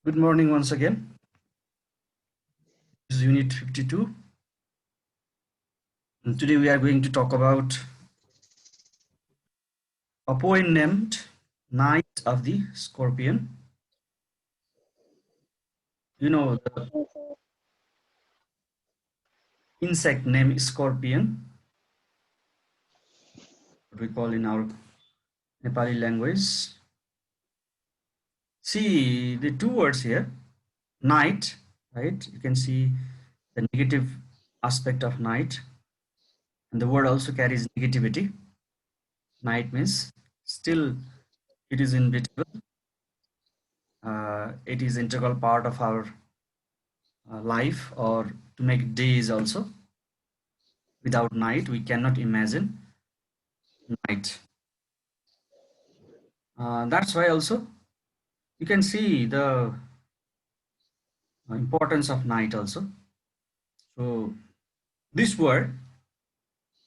Good morning once again. This is Unit 52. And today we are going to talk about a poem named Night of the Scorpion. You know the insect name scorpion, what we call in our Nepali language. See the two words here, night, right? You can see the negative aspect of night, and the word also carries negativity. Night means still it is inevitable. It is integral part of our life, or to make days also. Without night we cannot imagine night. That's why also you can see the importance of night also. So this word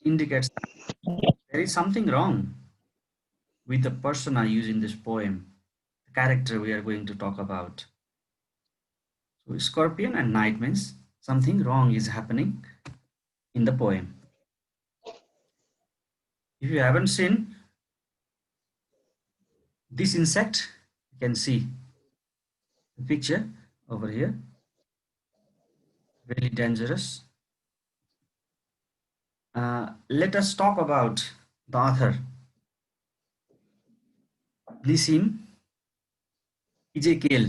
indicates that there is something wrong with the persona used in this poem, the character we are going to talk about. So scorpion and night means something wrong is happening in the poem. If you haven't seen this insect, you can see the picture over here, really dangerous. Let us talk about the author. Nissim Ezekiel,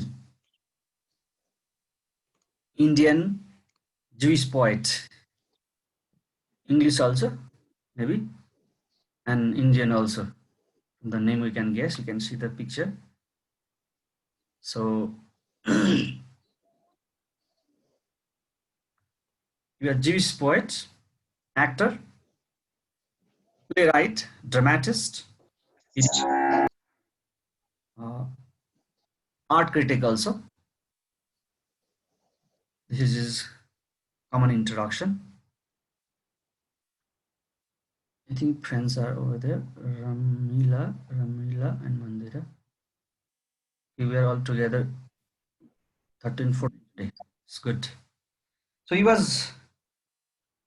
Indian Jewish poet, English also, maybe, and Indian also. From the name we can guess, you can see the picture. So, you are Jewish poet, actor, playwright, dramatist, uh, art critic also. This is his common introduction. I think friends are over there. Ramila, and Mandira. We were all together 13, 14 today. It's good. So he was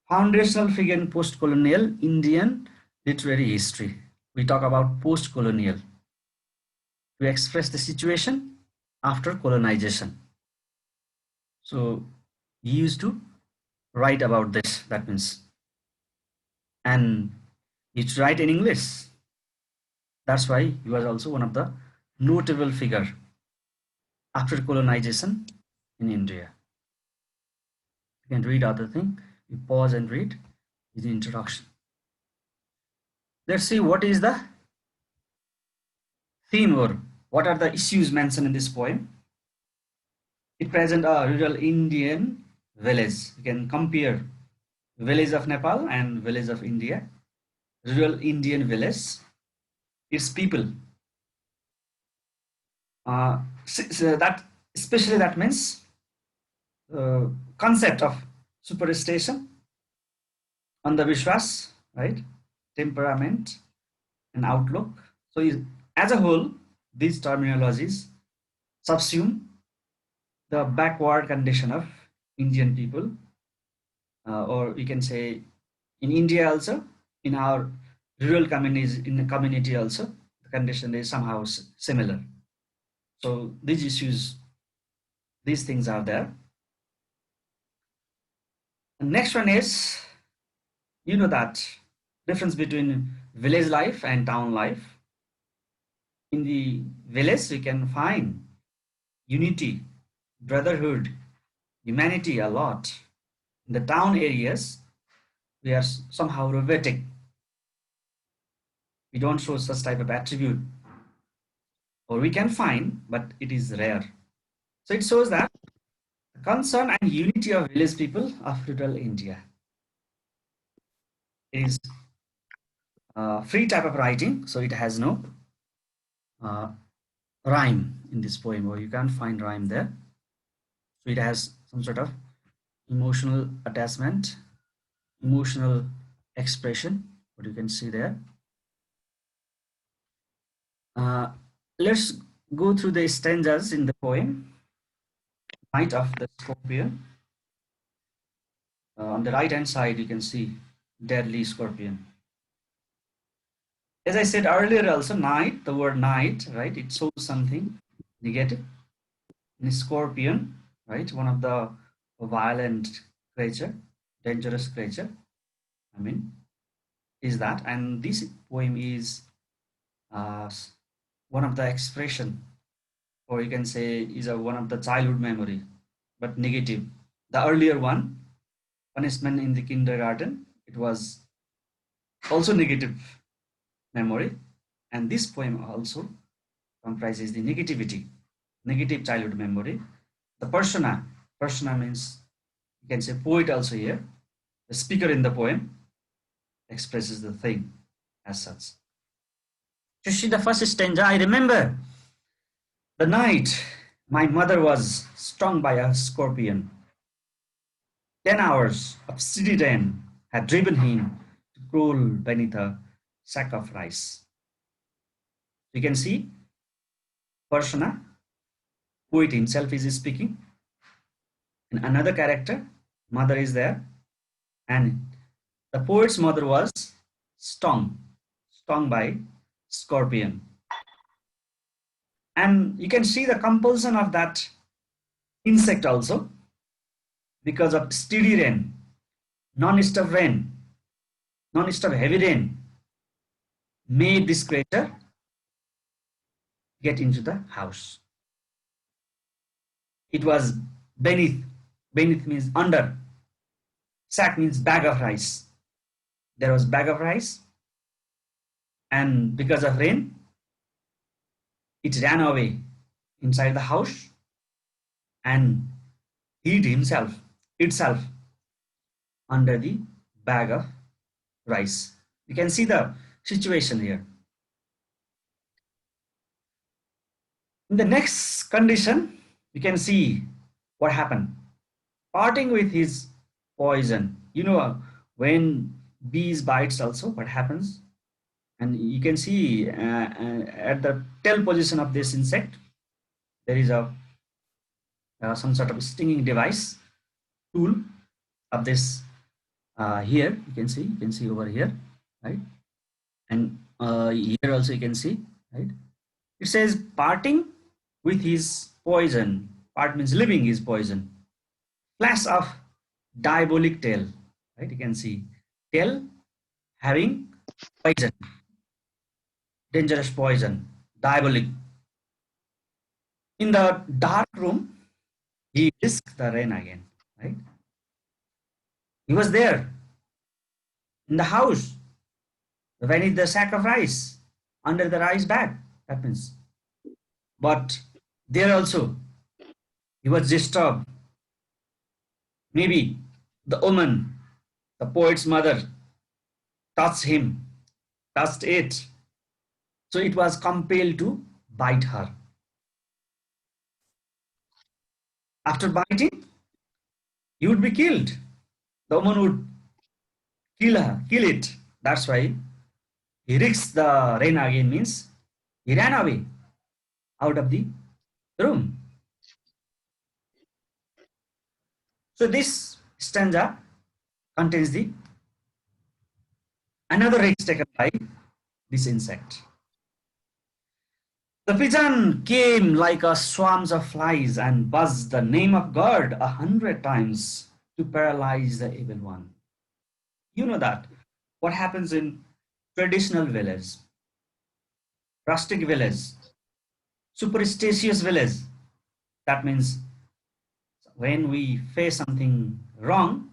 foundational figure in post-colonial Indian literary history. We talk about post-colonial to express the situation after colonization. So he used to write about this, that means. And he write in English. That's why he was also one of the notable figure after colonization in India. You can read other thing. You pause and read the introduction. Let's see what is the theme, or what are the issues mentioned in this poem. It presents a rural Indian village. You can compare village of Nepal and village of India. Rural Indian village. Its people. So that especially that means concept of superstition, andavishwas, right? Temperament and outlook. So as a whole, these terminologies subsume the backward condition of Indian people, or you can say in India also, in our rural communities, in the community also, the condition is somehow similar. So these issues, these things are there. The next one is, you know, that difference between village life and town life. In the village, we can find unity, brotherhood, humanity a lot. In the town areas, we are somehow robotic. We don't show such type of attribute, or we can find, but it is rare. So it shows that concern and unity of village people of rural India is free type of writing, so it has no uh, rhyme in this poem, or you can't find rhyme there. So it has some sort of emotional attachment, emotional expression, what you can see there. Uh, let's go through the stanzas in the poem. Knight of the scorpion. On the right hand side, you can see deadly scorpion. As I said earlier also, knight, the word knight, right? It shows something negative. And scorpion, right? One of the violent creature, dangerous creature. I mean, is that. And this poem is uh, one of the expression, or you can say is one of the childhood memory, but negative. The earlier one, punishment in the kindergarten, it was also negative memory, and this poem also comprises the negativity, negative childhood memory. The persona means, you can say poet also here. The speaker in the poem expresses the thing as such. To see the first stanza, I remember the night my mother was stung by a scorpion. 10 hours of steady rain had driven him to crawl beneath a sack of rice. You can see persona, poet himself is speaking, and another character, mother is there, and the poet's mother was stung by scorpion. And you can see the compulsion of that insect also because of steady rain, non-stop rain, non-stop heavy rain made this creature get into the house. It was beneath. Beneath means under. Sack means bag of rice. There was bag of rice, and because of rain, it ran away inside the house and hid itself under the bag of rice. You can see the situation here. In the next condition, you can see what happened. Parting with his poison. You know, when bees bites also, what happens? And you can see at the tail position of this insect, there is a some sort of stinging device tool of this here. You can see over here, right? And here also you can see, right? It says parting with his poison. Part means leaving his poison. Flash of diabolic tail, right? You can see tail having poison, dangerous poison, diabolic. In the dark room, he risked the rain again, right? He was there in the house beneath the sack of rice, under the rice bag. That means, but there also he was disturbed. Maybe the woman, the poet's mother, touched him, touched it. So it was compelled to bite her. After biting, he would be killed. The woman would kill it. That's why he risked the rain again, means he ran away out of the room. So this stanza contains the another risk taken by this insect. The pigeon came like a swarms of flies and buzzed the name of God 100 times to paralyze the evil one. You know that what happens in traditional village, rustic village, superstitious village. That means when we face something wrong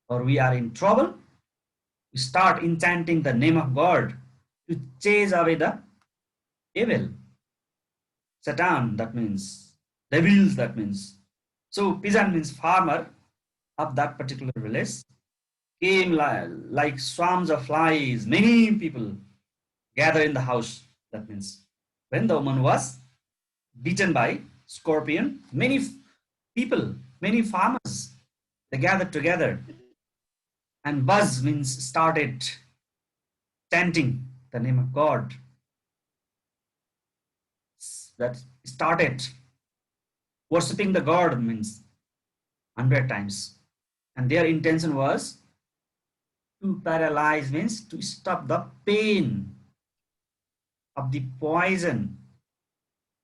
or we are in trouble, we start enchanting the name of God to chase away the evil. Satan, that means devils, that means. So pigeon means farmer of that particular village came like swarms of flies. Many people gather in the house. That means when the woman was beaten by scorpion, many people, many farmers, they gathered together, and buzz means started chanting the name of God. That started worshipping the God, means 100 times. And their intention was to paralyze, means to stop the pain of the poison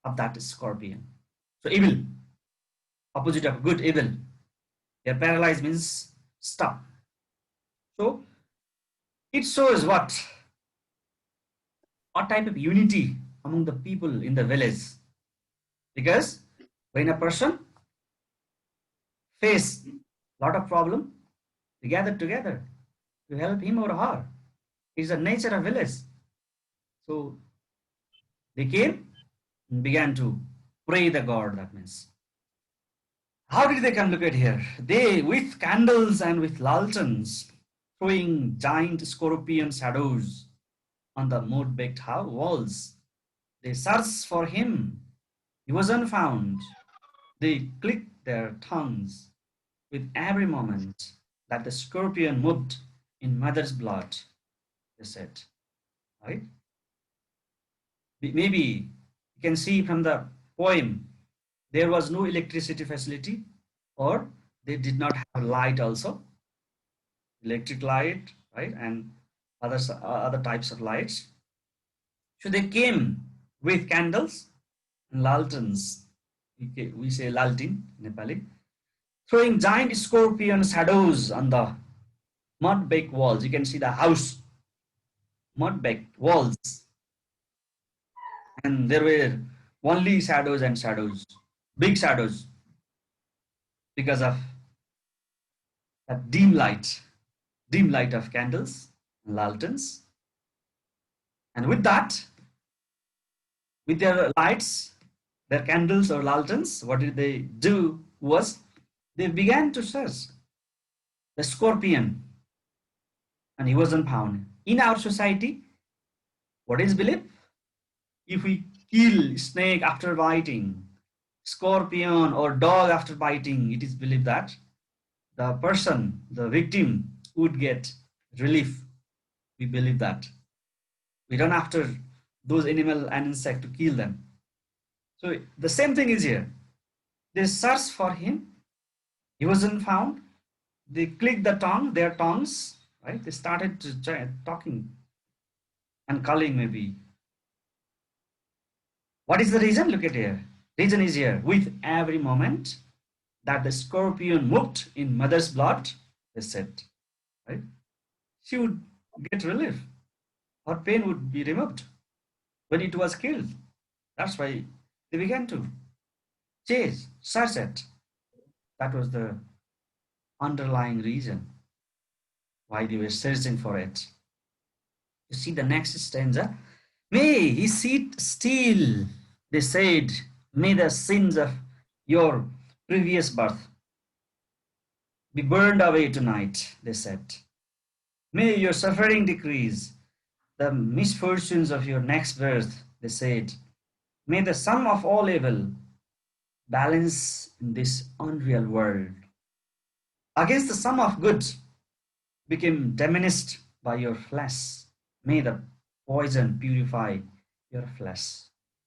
of that scorpion. So evil, opposite of good, evil. Their paralyze means stop. So it shows what type of unity among the people in the village. Because when a person face lot of problem, they gather together to help him or her. It's the nature of village. So they came and began to pray the God. That means, how did they come? Look at here. They, with candles and with lanterns, throwing giant scorpion shadows on the mud-baked walls. They searched for him. He wasn't found. They clicked their tongues with every moment that the scorpion moved in mother's blood, they said. Right? Maybe you can see from the poem, there was no electricity facility, or they did not have light also, electric light, right? And other types of lights. So they came with candles and lanterns. We say laltin in Nepali, throwing giant scorpion shadows on the mud-baked walls. You can see the house, mud-baked walls, and there were only shadows and shadows, big shadows, because of that dim light of candles and lanterns. And with that, with their lights, their candles or lanterns, what did they do was they began to search the scorpion, and he wasn't found. In our society, what is belief? If we kill snake after biting, scorpion or dog after biting, it is believed that the person, the victim, would get relief. We believe that. We run after those animal and insect to kill them. So the same thing is here. They searched for him. He wasn't found. They clicked their tongues, right? They started to talking and calling maybe. What is the reason? Look at here. Reason is here. With every moment that the scorpion moved in mother's blood, they said, right? She would get relief. Her pain would be removed when it was killed. That's why they began to chase, search it. That was the underlying reason why they were searching for it. You see the next stanza. May he sit still, they said. May the sins of your previous birth be burned away tonight, they said. May your suffering decrease, the misfortunes of your next birth, they said. May the sum of all evil balance in this unreal world. Against the sum of good became diminished by your flesh. May the poison purify your flesh.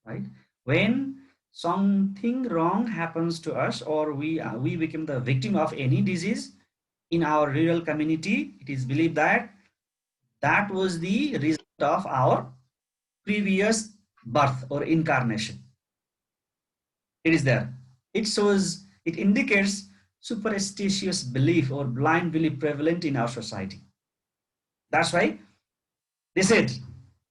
Right? When something wrong happens to us, or we become the victim of any disease in our rural community, it is believed that that was the result of our previous birth or incarnation. It is there. It shows, it indicates superstitious belief or blind belief prevalent in our society. That's why they said,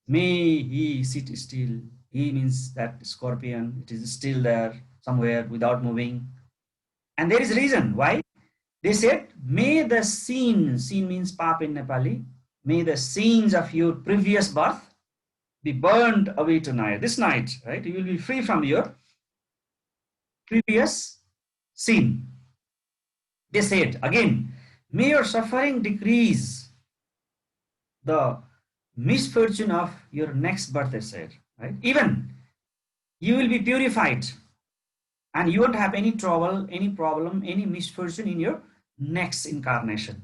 may he sit still. He means that scorpion, it is still there somewhere without moving. And there is a reason why. They said, may the sin means pap in Nepali, may the sins of your previous birth be burned away tonight. This night, right? You will be free from your previous sin. They said again, may your suffering decrease, the misfortune of your next birth, they said, right? Even you will be purified and you won't have any trouble, any problem, any misfortune in your next incarnation.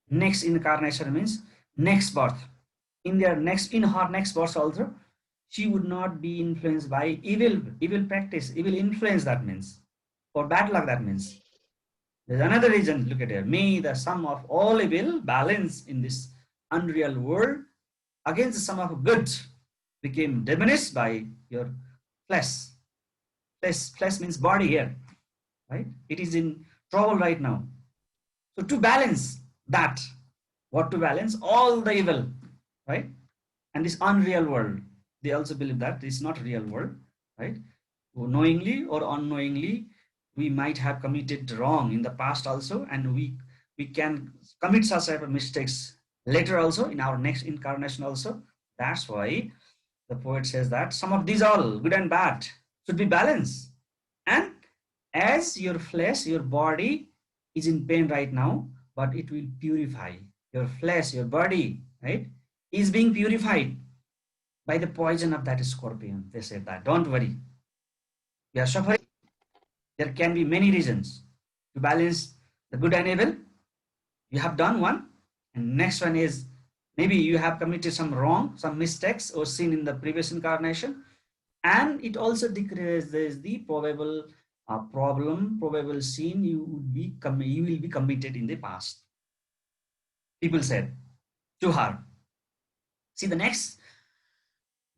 Next incarnation means next birth. In her next birth also, she would not be influenced by evil practice, evil influence, that means, or bad luck, that means. There's another reason, look at here. May the sum of all evil balance in this unreal world against the sum of good became diminished by your flesh. Flesh means body here, right? It is in trouble right now. So to balance that, what to balance? All the evil, right? And this unreal world. They also believe that it's not real world, right? Knowingly or unknowingly, we might have committed wrong in the past also, and we can commit such type of mistakes later also in our next incarnation also. That's why the poet says that some of these all good and bad should be balanced. And as your flesh, your body is in pain right now, but it will purify. Your flesh, your body, right, is being purified by the poison of that scorpion. They said that. Don't worry. We are suffering. There can be many reasons to balance the good and evil. You have done one, and next one is maybe you have committed some wrong, some mistakes or sin in the previous incarnation, and it also decreases the probable probable sin you will be committed in the past. People said to her. See the next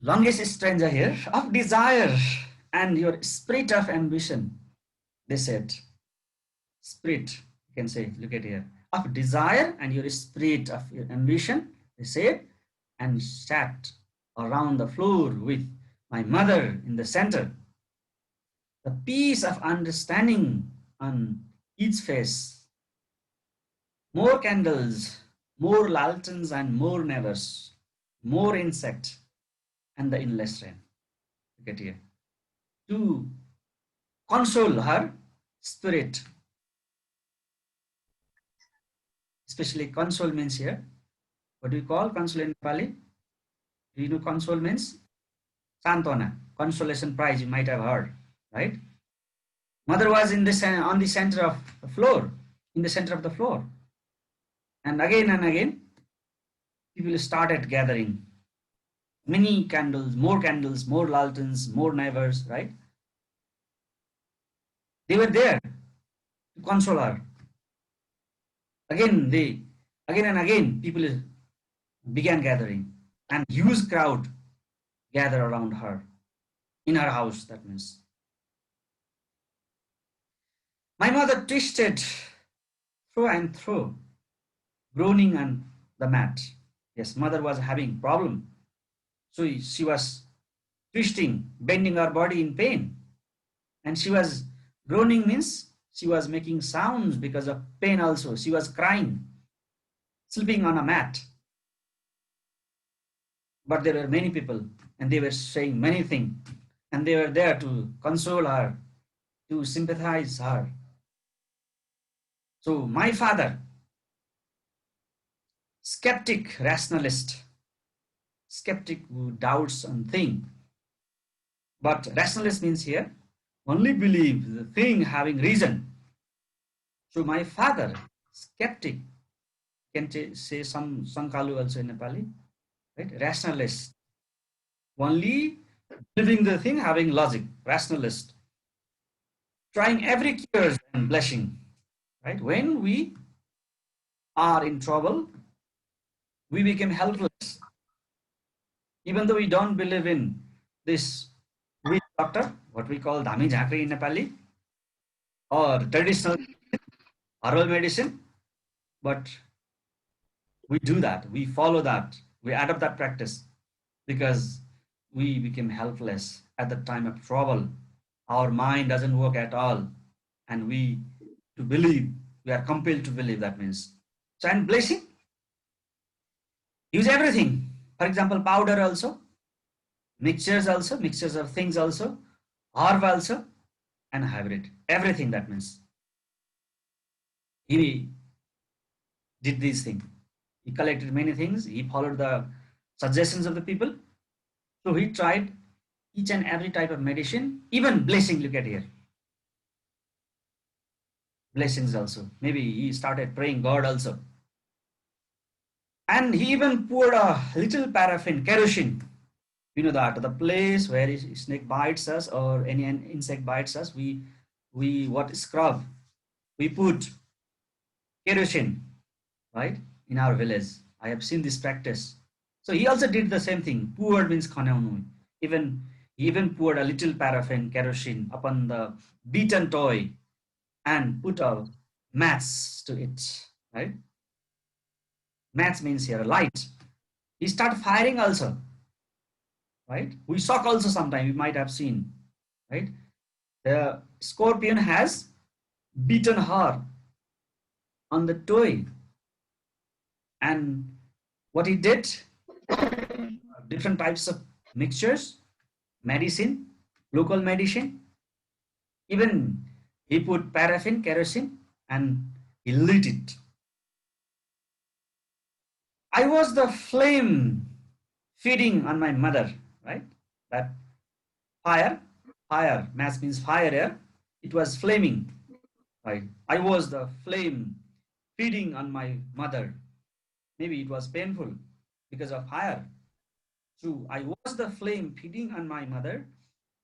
longest stanza here, of desire and your spirit of ambition. They said, spirit, you can say, look at here, of desire and your spirit of your ambition, they said, and sat around the floor with my mother in the center. The peace of understanding on each face. More candles, more lanterns and more nevers, more insect and the endless rain. Look at here. To console her spirit, especially console means here. What do you call console in Nepali? Do you know console means? Santwana, consolation prize, you might have heard, right? Mother was in this on the center of the floor, in the center of the floor. And again, people started gathering many candles, more lanterns, more neighbors, right? They were there to console her. Again and again, people began gathering, and huge crowd gathered around her in her house. That means my mother twisted through and through, groaning on the mat. Yes, mother was having problem, so she was twisting, bending her body in pain, and she was groaning means she was making sounds because of pain also. She was crying, sleeping on a mat. But there were many people and they were saying many things, and they were there to console her, to sympathize her. So my father, skeptic, rationalist, skeptic who doubts on thing, but rationalist means here only believe the thing having reason. So my father, skeptic, can say some Sankalu also in Nepali, right? Rationalist, only believing the thing having logic, rationalist, trying every cure and blessing, right? When we are in trouble, we become helpless. Even though we don't believe in this witch doctor, what we call Dhami Jhakri in Nepali, or traditional herbal medicine, but we do that, we follow that, we adopt that practice because we became helpless at the time of trouble. Our mind doesn't work at all, and we to believe, we are compelled to believe. That means so, and blessing, use everything. For example, powder also, mixtures also, mixtures of things also, herb also, and hybrid, everything. That means he did these things. He collected many things. He followed the suggestions of the people. So he tried each and every type of medicine, even blessing. Look at here. Blessings also. Maybe he started praying God also. And he even poured a little paraffin, kerosene. You know that the place where a snake bites us or any insect bites us, we what scrub we put kerosene, right? In our village, I have seen this practice. So he also did the same thing. Poured means khanaunu. Even he even poured a little paraffin, kerosene upon the beaten toy and put a match to it, right? Match means here light. He started firing also, right? We shock also sometime, you might have seen, right? The scorpion has beaten her on the toy, and what he did, different types of mixtures, medicine, local medicine, even he put paraffin, kerosene, and he lit it. I was the flame feeding on my mother, right? That fire, fire, match means fire here. It was flaming, right? I was the flame feeding on my mother. Maybe it was painful because of fire. True, I was the flame feeding on my mother.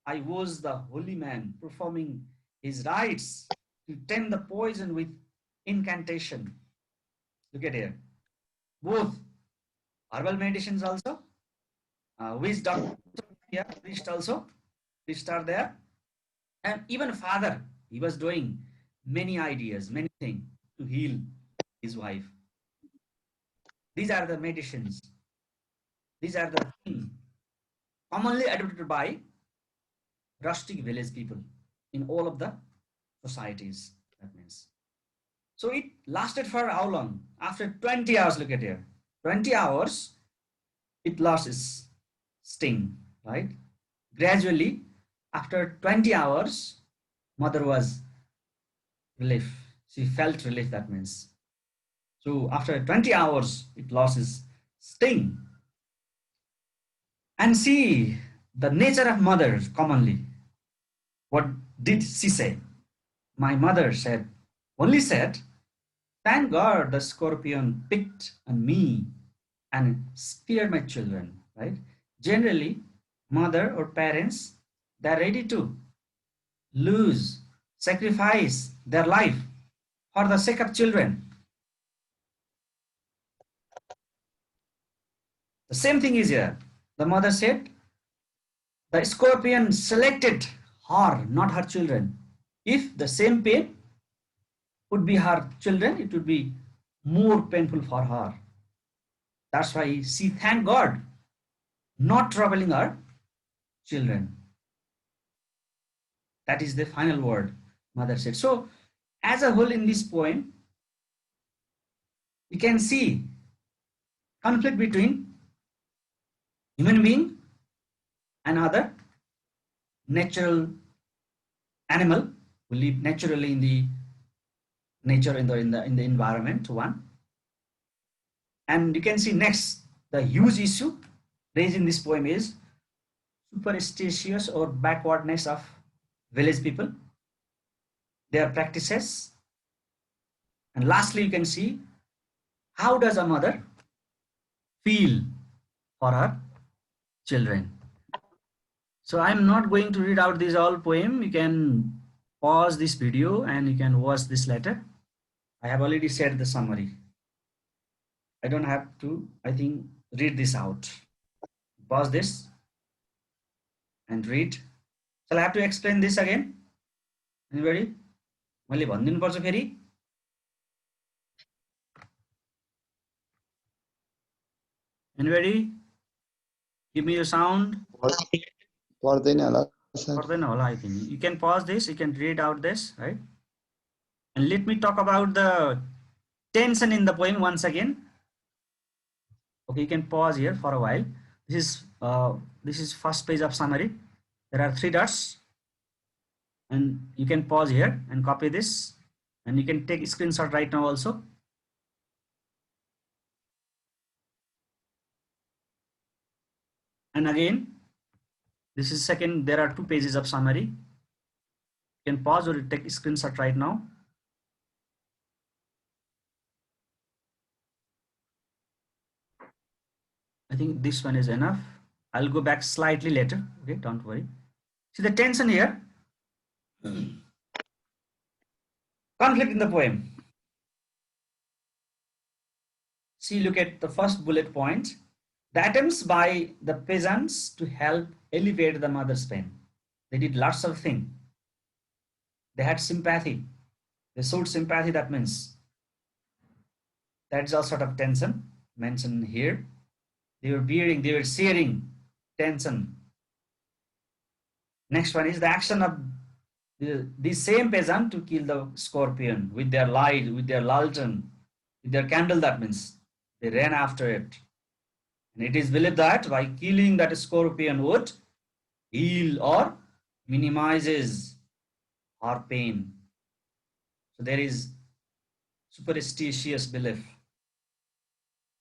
I was the holy man performing his rites to tend the poison with incantation. Look at here. Both herbal medicines also, witch doctor, yeah, priest also, priest are there, and even father, he was doing many ideas, many things to heal his wife. These are the medicines. These are the things commonly adopted by rustic village people in all of the societies. That means. So it lasted for how long? After 20 hours, look at here. 20 hours, it lost its sting, right? Gradually, after 20 hours, mother was relief. She felt relief, that means. So after 20 hours, it lost its sting. And see the nature of mother commonly. What did she say? My mother said, only said, thank God the scorpion picked on me and spared my children, right? Generally, mother or parents, they're ready to lose, sacrifice their life for the sake of children. The same thing is here. The mother said, the scorpion selected her, not her children. If the same pain would be her children, it would be more painful for her. That's why she thanked God, not troubling her children. That is the final word, mother said. So, as a whole in this poem, you can see conflict between human being and other natural animal who live naturally in the nature, in the environment, one. And you can see next, the huge issue raised in this poem is superstitious or backwardness of village people, their practices. And lastly, you can see how does a mother feel for her children. So I'm not going to read out this all poem. You can pause this video and you can watch this letter. I have already said the summary. I don't have to, I think, read this out. Pause this and read. Shall I have to explain this again? Anybody? मैले भनिदिनु पर्छ फेरि? Anybody? Give me your sound. पर्दैन होला sir. पर्दैन होला, I think. You can pause this, you can read out this, right? And let me talk about the tension in the poem once again. Okay, you can pause here for a while. This is first page of summary. There are 3 dots, and you can pause here and copy this, and you can take a screenshot right now also. And again, this is second. There are 2 pages of summary. You can pause or take a screenshot right now. I think this one is enough. I'll go back slightly later. Okay, don't worry. See the tension here. Conflict in the poem. See, look at the first bullet point. The attempts by the peasants to help elevate the mother's pain. They did lots of things. They had sympathy. They showed sympathy. That means that's all sort of tension mentioned here. They were bearing, they were sharing tension. Next one is the action of the same peasant to kill the scorpion with their light, with their lantern, with their candle. That means they ran after it. And it is believed that by killing that scorpion would heal or minimizes our pain. So there is superstitious belief.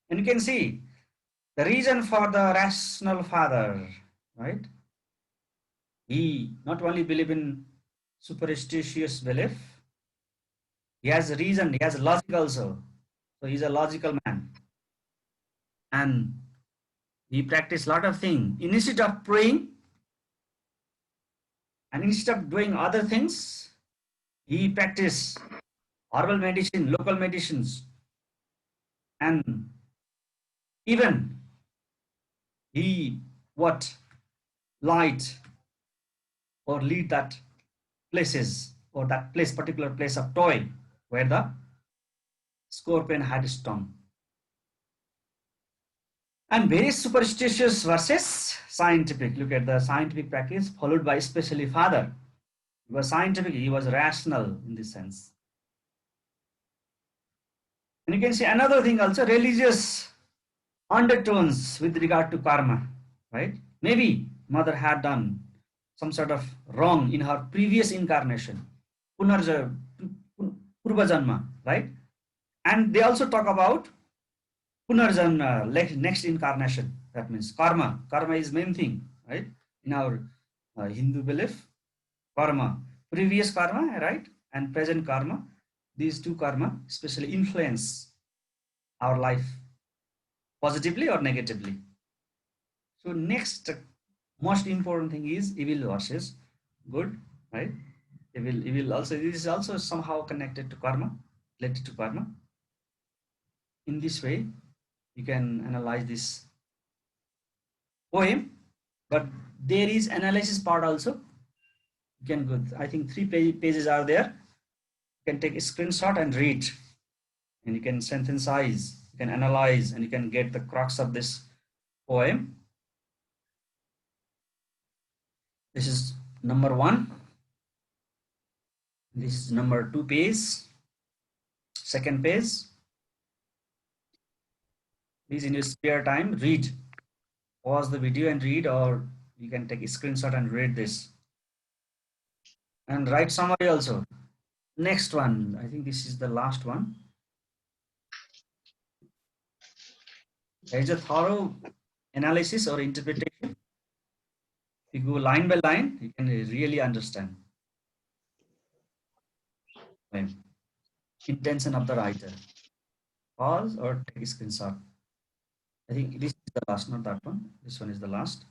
And you can see the reason for the rational father, right? He not only believe in superstitious belief, he has a reason, he has a logic also. So he's a logical man. And he practiced a lot of things. Instead of praying and instead of doing other things, he practiced herbal medicine, local medicines, and even he what light or lead that places or that place, particular place of toy where the scorpion had stung. And very superstitious versus scientific. Look at the scientific practice followed by especially father. He was scientific, he was rational in this sense. And you can see another thing also, religious undertones with regard to karma, right? Maybe mother had done some sort of wrong in her previous incarnation, Purva Janma, right? And they also talk about Punarjanma, next incarnation. That means karma. Karma is main thing, right? In our Hindu belief, karma, previous karma, right? And present karma. These two karma especially influence our life positively or negatively. So next most important thing is evil versus good, right? Evil also, this is also somehow connected to karma, related to karma. In this way, you can analyze this poem, but there is analysis part also. You can go, I think pages are there. You can take a screenshot and read, and you can synthesize, you can analyze, and you can get the crux of this poem. This is number 1. This is number 2 page. Second page. Please, in your spare time, read. Pause the video and read, or you can take a screenshot and read this. And write summary also. Next one, I think this is the last one. There is a thorough analysis or interpretation. If you go line by line, you can really understand the intention of the writer. Pause or take a screenshot. I think this is the last, not that one. This one is the last.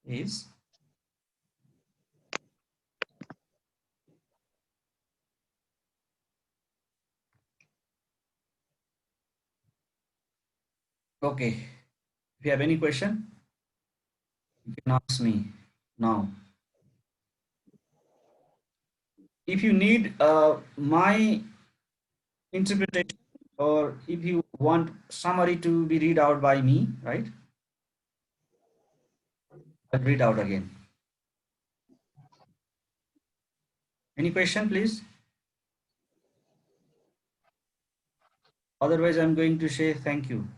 Is okay. If you have any question, you can ask me now. If you need my interpretation, or if you want summary to be read out by me, right? I'll read out again. Any question, please? Otherwise, I'm going to say thank you.